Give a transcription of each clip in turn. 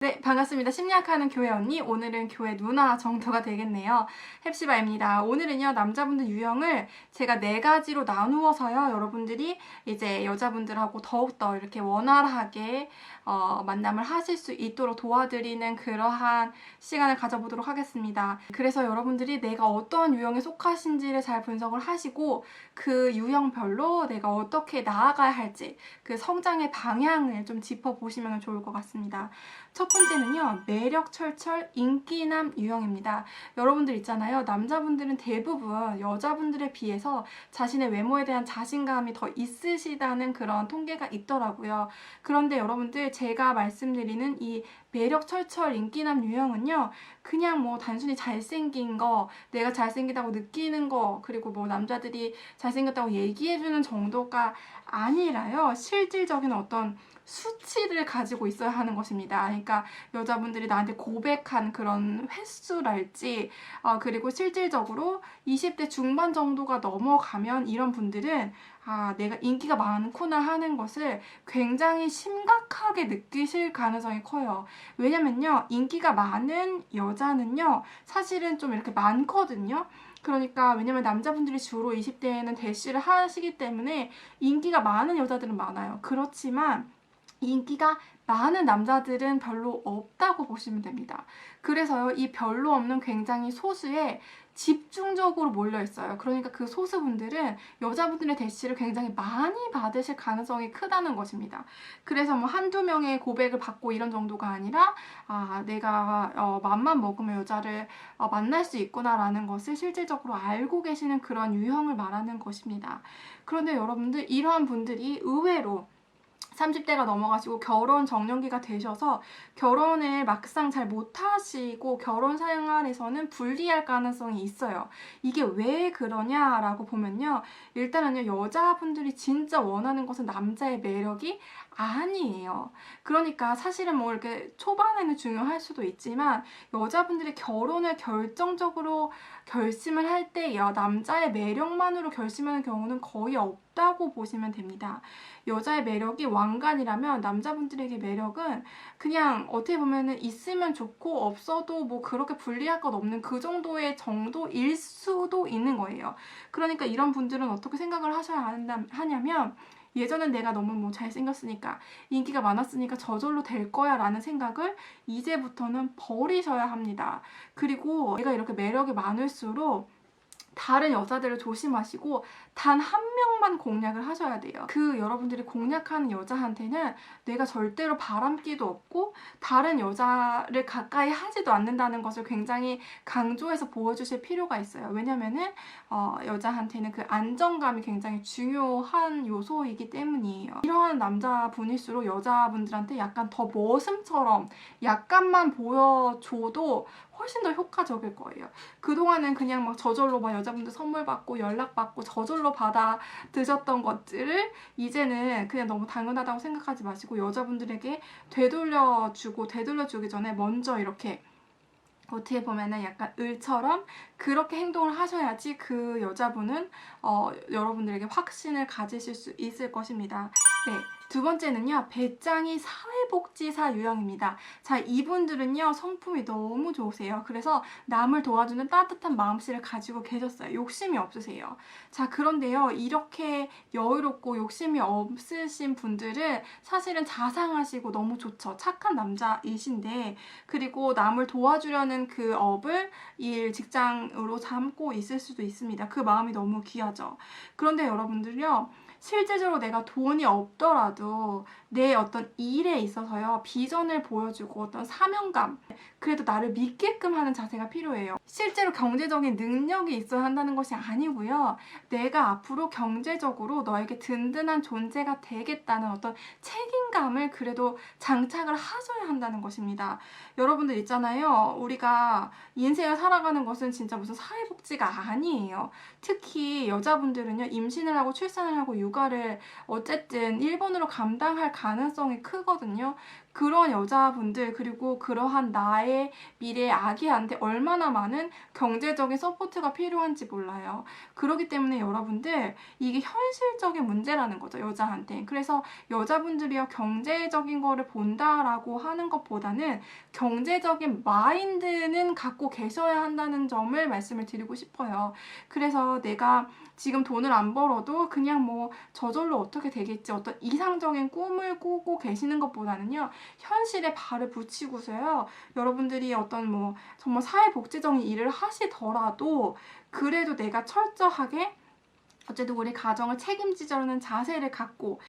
네, 반갑습니다. 심리학하는 교회 언니, 오늘은 교회 누나 정도가 되겠네요. 헵시바입니다. 오늘은요, 남자분들 유형을 제가 4가지로 나누어서요, 여러분들이 이제 여자분들하고 더욱더 이렇게 원활하게 만남을 하실 수 있도록 도와드리는 그러한 시간을 가져보도록 하겠습니다. 그래서 여러분들이 내가 어떠한 유형에 속하신지를 잘 분석을 하시고 그 유형별로 내가 어떻게 나아가야 할지 그 성장의 방향을 좀 짚어보시면 좋을 것 같습니다. 첫 번째는요, 매력 철철 인기남 유형입니다. 여러분들 있잖아요. 남자분들은 대부분 여자분들에 비해서 자신의 외모에 대한 자신감이 더 있으시다는 그런 통계가 있더라고요. 그런데 여러분들 제가 말씀드리는 이 매력 철철 인기남 유형은요, 그냥 뭐 단순히 잘생긴 거, 내가 잘생기다고 느끼는 거, 그리고 뭐 남자들이 잘생겼다고 얘기해주는 정도가 아니라요, 실질적인 어떤 수치를 가지고 있어야 하는 것입니다. 그러니까 여자분들이 나한테 고백한 그런 횟수랄지, 그리고 실질적으로 20대 중반 정도가 넘어가면 이런 분들은 내가 인기가 많구나 하는 것을 굉장히 심각하게 느끼실 가능성이 커요. 왜냐면요, 인기가 많은 여자는요, 사실은 좀 이렇게 많거든요. 그러니까 왜냐면 남자분들이 주로 20대에는 대시를 하시기 때문에 인기가 많은 여자들은 많아요. 그렇지만 인기가 많은 남자들은 별로 없다고 보시면 됩니다. 그래서요, 이 별로 없는 굉장히 소수에 집중적으로 몰려 있어요. 그러니까 그 소수분들은 여자분들의 대시를 굉장히 많이 받으실 가능성이 크다는 것입니다. 그래서 뭐 한두 명의 고백을 받고 이런 정도가 아니라 내가 맘만 먹으면 여자를 만날 수 있구나라는 것을 실질적으로 알고 계시는 그런 유형을 말하는 것입니다. 그런데 여러분들, 이러한 분들이 의외로 30대가 넘어가시고 결혼 정년기가 되셔서 결혼을 막상 잘 못하시고 결혼 생활에서는 불리할 가능성이 있어요. 이게 왜 그러냐라고 보면요, 일단은요, 여자분들이 진짜 원하는 것은 남자의 매력이 아니에요. 그러니까 사실은 뭐 이렇게 초반에는 중요할 수도 있지만 여자분들이 결혼을 결정적으로 결심을 할 때요, 남자의 매력만으로 결심하는 경우는 거의 없다고 보시면 됩니다. 여자의 매력이 왕관이라면 남자분들에게 매력은 그냥 어떻게 보면은 있으면 좋고 없어도 뭐 그렇게 불리할 것 없는 그 정도의 정도일 수도 있는 거예요. 그러니까 이런 분들은 어떻게 생각을 하셔야 하냐면, 예전엔 내가 너무 뭐 잘생겼으니까 인기가 많았으니까 저절로 될 거야 라는 생각을 이제부터는 버리셔야 합니다. 그리고 내가 이렇게 매력이 많을수록 다른 여자들을 조심하시고 단 한 명만 공략을 하셔야 돼요. 그 여러분들이 공략하는 여자한테는 내가 절대로 바람기도 없고 다른 여자를 가까이 하지도 않는다는 것을 굉장히 강조해서 보여주실 필요가 있어요. 왜냐면은 여자한테는 그 안정감이 굉장히 중요한 요소이기 때문이에요. 이러한 남자분일수록 여자분들한테 약간 더 머슴처럼 약간만 보여줘도 훨씬 더 효과적일 거예요. 그동안은 그냥 막 저절로 막 여자분들 선물 받고 연락 받고 저절로 받아 드셨던 것들을 이제는 그냥 너무 당연하다고 생각하지 마시고 여자분들에게 되돌려주기 전에 먼저 이렇게 어떻게 보면은 약간 을처럼 그렇게 행동을 하셔야지 그 여자분은 여러분들에게 확신을 가지실 수 있을 것입니다. 네. 두 번째는요, 배짱이 사회복지사 유형입니다. 자, 이분들은요, 성품이 너무 좋으세요. 그래서 남을 도와주는 따뜻한 마음씨를 가지고 계셨어요. 욕심이 없으세요. 자, 그런데요, 이렇게 여유롭고 욕심이 없으신 분들은 사실은 자상하시고 너무 좋죠. 착한 남자이신데, 그리고 남을 도와주려는 그 업을 직장으로 삼고 있을 수도 있습니다. 그 마음이 너무 귀하죠. 그런데 여러분들요, 실제적으로 내가 돈이 없더라도 내 어떤 일에 있어서요, 비전을 보여주고 어떤 사명감, 그래도 나를 믿게끔 하는 자세가 필요해요. 실제로 경제적인 능력이 있어야 한다는 것이 아니고요, 내가 앞으로 경제적으로 너에게 든든한 존재가 되겠다는 어떤 책임감을 그래도 장착을 하셔야 한다는 것입니다. 여러분들 있잖아요, 우리가 인생을 살아가는 것은 진짜 무슨 사회복지가 아니에요. 특히 여자분들은요, 임신을 하고 출산을 하고 육아를 어쨌든 일본으로 감당할 가능성이 크거든요. 그런 여자분들 그리고 그러한 나의 미래의 아기한테 얼마나 많은 경제적인 서포트가 필요한지 몰라요. 그렇기 때문에 여러분들 이게 현실적인 문제라는 거죠, 여자한테. 그래서 여자분들이요, 경제적인 거를 본다라고 하는 것보다는 경제적인 마인드는 갖고 계셔야 한다는 점을 말씀을 드리고 싶어요. 그래서 내가 지금 돈을 안 벌어도 그냥 뭐 저절로 어떻게 되겠지, 어떤 이상적인 꿈을 꾸고 계시는 것보다는요, 현실에 발을 붙이고서요, 여러분들이 어떤 뭐 정말 사회복지적인 일을 하시더라도 그래도 내가 철저하게 어쨌든 우리 가정을 책임지자는 자세를 갖고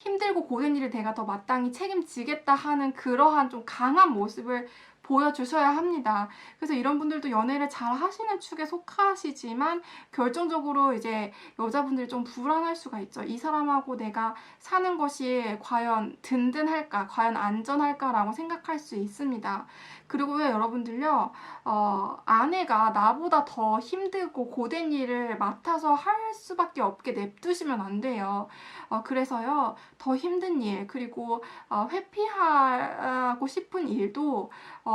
힘들고 고된 일을 내가 더 마땅히 책임지겠다 하는 그러한 좀 강한 모습을 보여주셔야 합니다. 그래서 이런 분들도 연애를 잘 하시는 축에 속하시지만 결정적으로 이제 여자분들이 좀 불안할 수가 있죠. 이 사람하고 내가 사는 것이 과연 든든할까, 과연 안전할까라고 생각할 수 있습니다. 그리고 왜 여러분들요, 아내가 나보다 더 힘들고 고된 일을 맡아서 할 수밖에 없게 냅두시면 안 돼요. 그래서요, 더 힘든 일, 그리고 회피하고 싶은 일도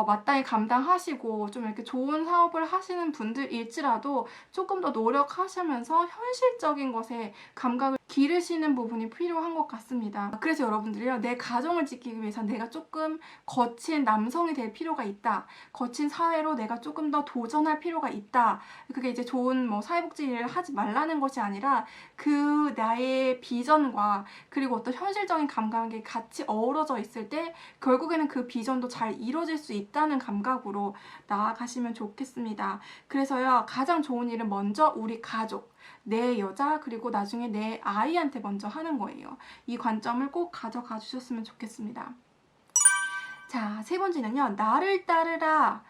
마땅히 감당하시고 좀 이렇게 좋은 사업을 하시는 분들일지라도 조금 더 노력하시면서 현실적인 것에 감각을 기르시는 부분이 필요한 것 같습니다. 그래서 여러분들이요, 내 가정을 지키기 위해서 내가 조금 거친 남성이 될 필요가 있다. 거친 사회로 내가 조금 더 도전할 필요가 있다. 그게 이제 좋은 뭐 사회복지 일을 하지 말라는 것이 아니라 그 나의 비전과 그리고 어떤 현실적인 감각이 같이 어우러져 있을 때 결국에는 그 비전도 잘 이루어질 수 있다는 감각으로 나아가시면 좋겠습니다. 그래서요, 가장 좋은 일은 먼저 우리 가족, 내 여자, 그리고 나중에 내 아이한테 먼저 하는 거예요. 이 관점을 꼭 가져가 주셨으면 좋겠습니다. 자, 세 번째는요, 나를 따르라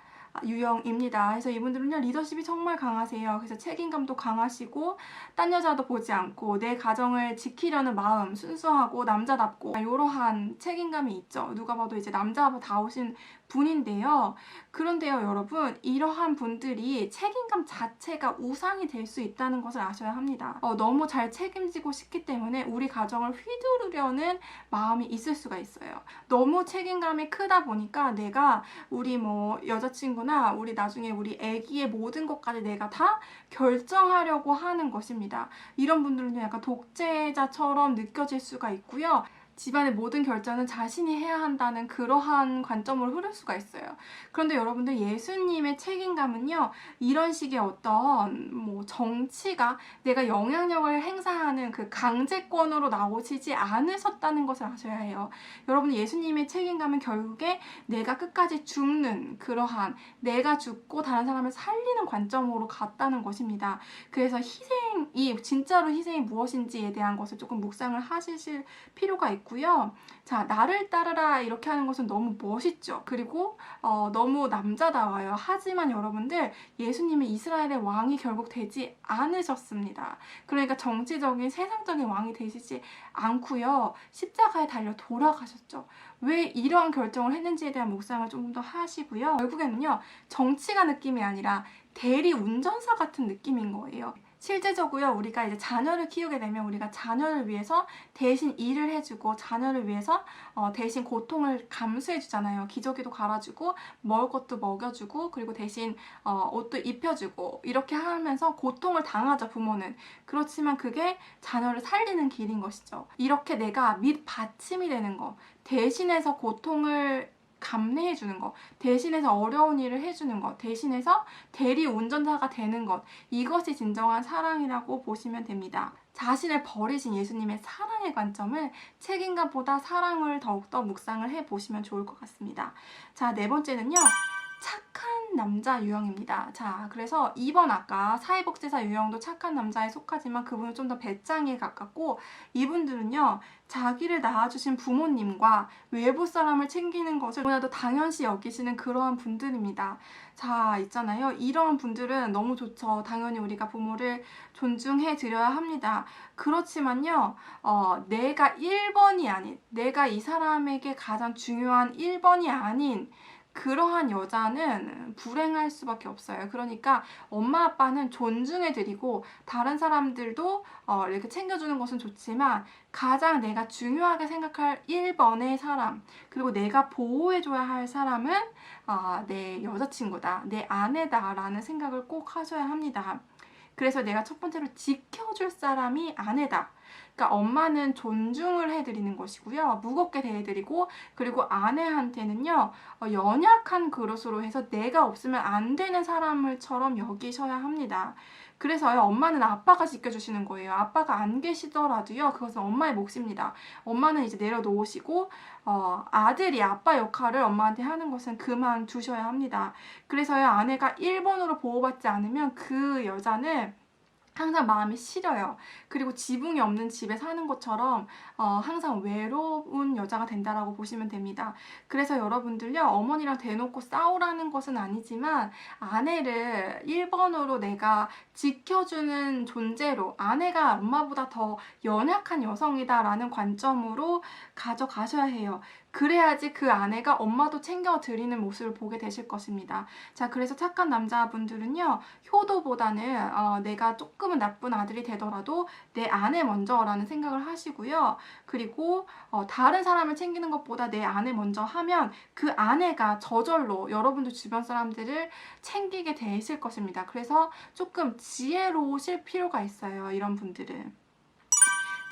유형입니다. 그래서 이분들은요, 리더십이 정말 강하세요. 그래서 책임감도 강하시고 딴 여자도 보지 않고 내 가정을 지키려는 마음, 순수하고 남자답고 이러한 책임감이 있죠. 누가 봐도 이제 남자다우신 분인데요. 그런데요, 여러분, 이러한 분들이 책임감 자체가 우상이 될 수 있다는 것을 아셔야 합니다. 너무 잘 책임지고 싶기 때문에 우리 가정을 휘두르려는 마음이 있을 수가 있어요. 너무 책임감이 크다 보니까 내가 우리 뭐 여자친구나 우리 나중에 우리 아기의 모든 것까지 내가 다 결정하려고 하는 것입니다. 이런 분들은 약간 독재자처럼 느껴질 수가 있고요. 집안의 모든 결정은 자신이 해야 한다는 그러한 관점으로 흐를 수가 있어요. 그런데 여러분들, 예수님의 책임감은요, 이런 식의 어떤 뭐 정치가 내가 영향력을 행사하는 그 강제권으로 나오시지 않으셨다는 것을 아셔야 해요. 여러분, 예수님의 책임감은 결국에 내가 끝까지 죽는 그러한, 내가 죽고 다른 사람을 살리는 관점으로 갔다는 것입니다. 그래서 희생이, 진짜로 희생이 무엇인지에 대한 것을 조금 묵상을 하실 필요가 있고, 고요. 자, 나를 따르라 이렇게 하는 것은 너무 멋있죠. 그리고 너무 남자다워요. 하지만 여러분들, 예수님이 이스라엘의 왕이 결국 되지 않으셨습니다. 그러니까 정치적인 세상적인 왕이 되시지 않고요, 십자가에 달려 돌아가셨죠. 왜 이러한 결정을 했는지에 대한 묵상을 조금 더 하시고요. 결국에는요, 정치가 느낌이 아니라 대리 운전사 같은 느낌인 거예요. 실제적으로 우리가 이제 자녀를 키우게 되면 우리가 자녀를 위해서 대신 일을 해주고 자녀를 위해서 대신 고통을 감수해 주잖아요. 기저귀도 갈아주고 먹을 것도 먹여주고 그리고 대신 옷도 입혀주고 이렇게 하면서 고통을 당하죠, 부모는. 그렇지만 그게 자녀를 살리는 길인 것이죠. 이렇게 내가 밑받침이 되는 거, 대신해서 고통을 감내해 주는 것, 대신해서 어려운 일을 해주는 것, 대신해서 대리 운전사가 되는 것, 이것이 진정한 사랑이라고 보시면 됩니다. 자신을 버리신 예수님의 사랑의 관점을 책임감보다 사랑을 더욱더 묵상을 해보시면 좋을 것 같습니다. 자, 네 번째는요, 착한 남자 유형입니다. 자, 그래서 2번 아까 사회복지사 유형도 착한 남자에 속하지만 그분은 좀 더 배짱이에 가깝고, 이분들은요, 자기를 낳아주신 부모님과 외부 사람을 챙기는 것을 너무나도 당연시 여기시는 그러한 분들입니다. 자, 있잖아요. 이런 분들은 너무 좋죠. 당연히 우리가 부모를 존중해 드려야 합니다. 그렇지만요, 내가 1번이 아닌, 내가 이 사람에게 가장 중요한 1번이 아닌 그러한 여자는 불행할 수밖에 없어요. 그러니까 엄마 아빠는 존중해드리고 다른 사람들도 이렇게 챙겨주는 것은 좋지만 가장 내가 중요하게 생각할 1번의 사람, 그리고 내가 보호해줘야 할 사람은 내 여자친구다, 내 아내다 라는 생각을 꼭 하셔야 합니다. 그래서 내가 첫 번째로 지켜줄 사람이 아내다. 그러니까 엄마는 존중을 해드리는 것이고요. 무겁게 대해드리고, 그리고 아내한테는요, 연약한 그릇으로 해서 내가 없으면 안 되는 사람을처럼 여기셔야 합니다. 그래서요, 엄마는 아빠가 지켜주시는 거예요. 아빠가 안 계시더라도요, 그것은 엄마의 몫입니다. 엄마는 이제 내려놓으시고, 아들이 아빠 역할을 엄마한테 하는 것은 그만두셔야 합니다. 그래서요, 아내가 1번으로 보호받지 않으면 그 여자는 항상 마음이 시려요. 그리고 지붕이 없는 집에 사는 것처럼 항상 외로운 여자가 된다라고 보시면 됩니다. 그래서 여러분들요, 어머니랑 대놓고 싸우라는 것은 아니지만 아내를 1번으로 내가 지켜주는 존재로, 아내가 엄마보다 더 연약한 여성이다라는 관점으로 가져가셔야 해요. 그래야지 그 아내가 엄마도 챙겨드리는 모습을 보게 되실 것입니다. 자, 그래서 착한 남자분들은요, 효도보다는 내가 조금은 나쁜 아들이 되더라도 내 아내 먼저라는 생각을 하시고요. 그리고 다른 사람을 챙기는 것보다 내 아내 먼저 하면 그 아내가 저절로 여러분들 주변 사람들을 챙기게 되실 것입니다. 그래서 조금 지혜로우실 필요가 있어요, 이런 분들은.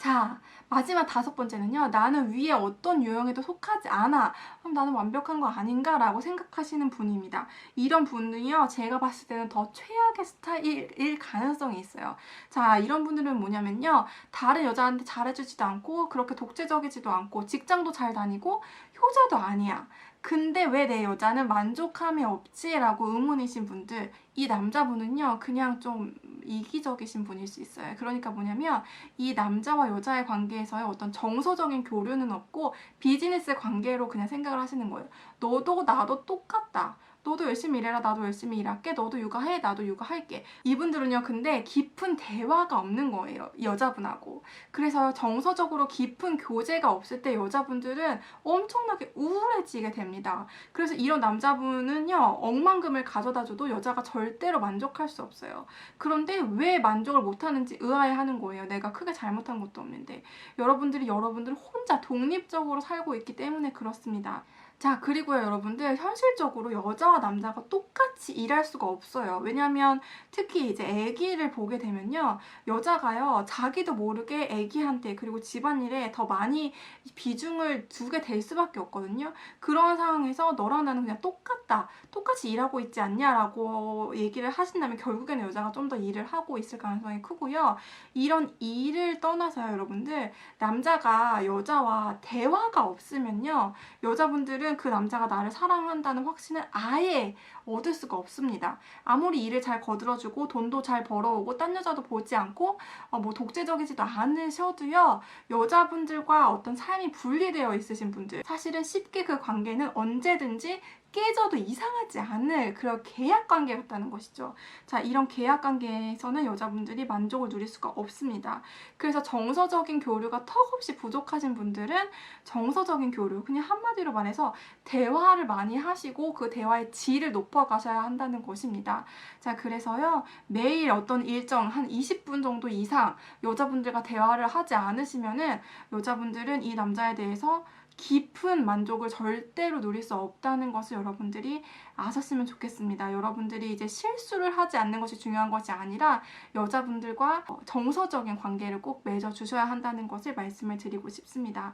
자, 마지막 5번째는요. 나는 위에 어떤 유형에도 속하지 않아. 그럼 나는 완벽한 거 아닌가? 라고 생각하시는 분입니다. 이런 분은요. 제가 봤을 때는 더 최악의 스타일일 가능성이 있어요. 자, 이런 분들은 뭐냐면요. 다른 여자한테 잘해주지도 않고 그렇게 독재적이지도 않고 직장도 잘 다니고 효자도 아니야. 근데 왜 내 여자는 만족함이 없지? 라고 의문이신 분들, 이 남자분은요, 그냥 좀 이기적이신 분일 수 있어요. 그러니까 뭐냐면, 이 남자와 여자의 관계에서의 어떤 정서적인 교류는 없고, 비즈니스 관계로 그냥 생각을 하시는 거예요. 너도 나도 똑같다. 너도 열심히 일해라, 나도 열심히 일할게. 너도 육아해, 나도 육아할게. 이분들은요, 근데 깊은 대화가 없는 거예요, 여자분하고. 그래서 정서적으로 깊은 교제가 없을 때 여자분들은 엄청나게 우울해지게 됩니다. 그래서 이런 남자분은요, 억만금을 가져다 줘도 여자가 절대로 만족할 수 없어요. 그런데 왜 만족을 못하는지 의아해하는 거예요. 내가 크게 잘못한 것도 없는데. 여러분들 혼자 독립적으로 살고 있기 때문에 그렇습니다. 자, 그리고요, 여러분들, 현실적으로 여자와 남자가 똑같이 일할 수가 없어요. 왜냐면 특히 이제 아기를 보게 되면요, 여자가요, 자기도 모르게 아기한테 그리고 집안일에 더 많이 비중을 두게 될 수밖에 없거든요. 그런 상황에서 너랑 나는 그냥 똑같다, 똑같이 일하고 있지 않냐라고 얘기를 하신다면 결국에는 여자가 좀 더 일을 하고 있을 가능성이 크고요. 이런 일을 떠나서요, 여러분들, 남자가 여자와 대화가 없으면요, 여자분들은 그 남자가 나를 사랑한다는 확신을 아예 얻을 수가 없습니다. 아무리 일을 잘 거들어주고 돈도 잘 벌어오고 딴 여자도 보지 않고 뭐 독재적이지도 않으셔도요, 여자분들과 어떤 삶이 분리되어 있으신 분들, 사실은 쉽게 그 관계는 언제든지 깨져도 이상하지 않을 그런 계약 관계 같다는 것이죠. 자, 이런 계약 관계에서는 여자분들이 만족을 누릴 수가 없습니다. 그래서 정서적인 교류가 턱없이 부족하신 분들은 정서적인 교류, 그냥 한마디로 말해서 대화를 많이 하시고 그 대화의 질을 높여가셔야 한다는 것입니다. 자, 그래서요, 매일 어떤 일정 한 20분 정도 이상 여자분들과 대화를 하지 않으시면은 여자분들은 이 남자에 대해서 깊은 만족을 절대로 누릴 수 없다는 것을 여러분들이 아셨으면 좋겠습니다. 여러분들이 이제 실수를 하지 않는 것이 중요한 것이 아니라 여자분들과 정서적인 관계를 꼭 맺어주셔야 한다는 것을 말씀을 드리고 싶습니다.